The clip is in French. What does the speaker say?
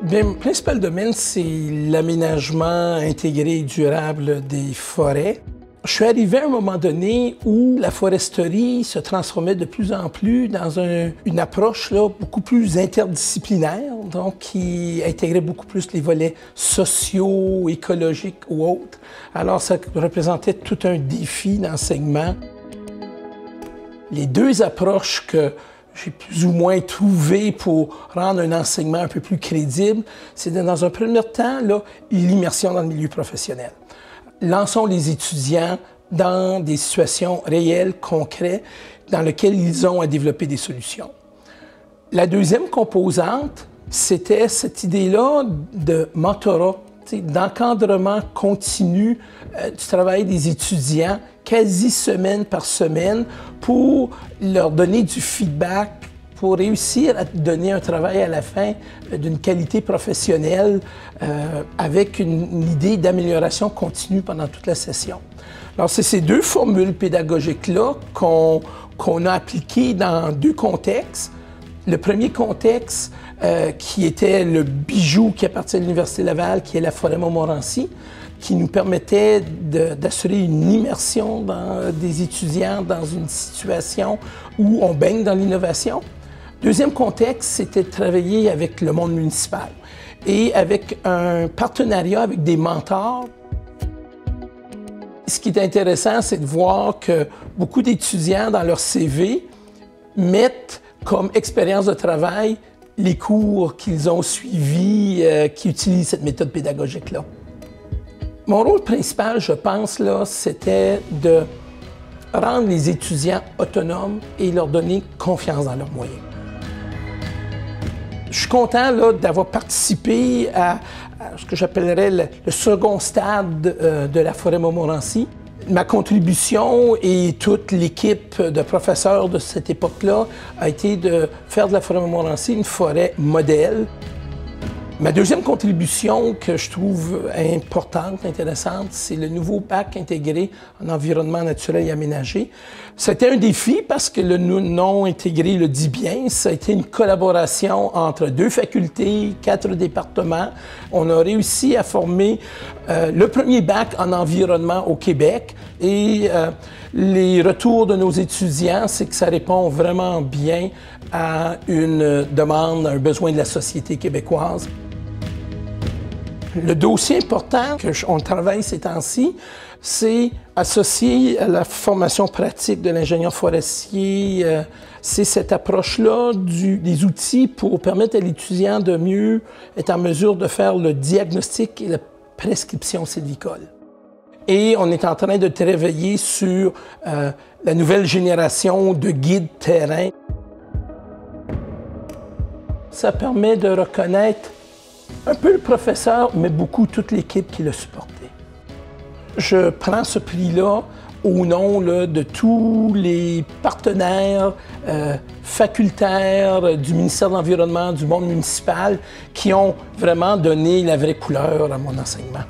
Bien, le principal domaine, c'est l'aménagement intégré et durable des forêts. Je suis arrivé à un moment donné où la foresterie se transformait de plus en plus dans une approche beaucoup plus interdisciplinaire, donc qui intégrait beaucoup plus les volets sociaux, écologiques ou autres. Alors, ça représentait tout un défi d'enseignement. Les deux approches que j'ai plus ou moins trouvées pour rendre un enseignement un peu plus crédible, c'est dans un premier temps l'immersion dans le milieu professionnel. Lançons les étudiants dans des situations réelles, concrètes, dans lesquelles ils ont à développer des solutions. La deuxième composante, c'était cette idée-là de mentorat, d'encadrement continu du travail des étudiants, quasi semaine par semaine, pour leur donner du feedback, pour réussir à donner un travail à la fin d'une qualité professionnelle avec une idée d'amélioration continue pendant toute la session. Alors, c'est ces deux formules pédagogiques-là qu'on a appliquées dans deux contextes. Le premier contexte, qui était le bijou qui appartient à l'Université Laval, qui est la forêt Montmorency, qui nous permettait d'assurer une immersion des étudiants dans une situation où on baigne dans l'innovation. Deuxième contexte, c'était de travailler avec le monde municipal et avec un partenariat avec des mentors. Ce qui est intéressant, c'est de voir que beaucoup d'étudiants dans leur CV mettent comme expérience de travail les cours qu'ils ont suivis, qui utilisent cette méthode pédagogique-là. Mon rôle principal, je pense, c'était de rendre les étudiants autonomes et leur donner confiance dans leurs moyens. Je suis content d'avoir participé à ce que j'appellerais le second stade de la forêt Montmorency. Ma contribution et toute l'équipe de professeurs de cette époque-là a été de faire de la forêt Montmorency une forêt modèle. Ma deuxième contribution que je trouve importante, intéressante, c'est le nouveau bac intégré en environnement naturel et aménagé. C'était un défi parce que le nom intégré le dit bien. Ça a été une collaboration entre deux facultés, 4 départements. On a réussi à former le premier bac en environnement au Québec et les retours de nos étudiants, c'est que ça répond vraiment bien à une demande, à un besoin de la société québécoise. Le dossier important qu'on travaille ces temps-ci, c'est associé à la formation pratique de l'ingénieur forestier. C'est cette approche-là des outils pour permettre à l'étudiant de mieux être en mesure de faire le diagnostic et la prescription sylvicole. Et on est en train de travailler sur la nouvelle génération de guides terrain. Ça permet de reconnaître un peu le professeur, mais beaucoup toute l'équipe qui l'a supporté. Je prends ce prix-là au nom de tous les partenaires facultaires du ministère de l'Environnement, du monde municipal, qui ont vraiment donné la vraie couleur à mon enseignement.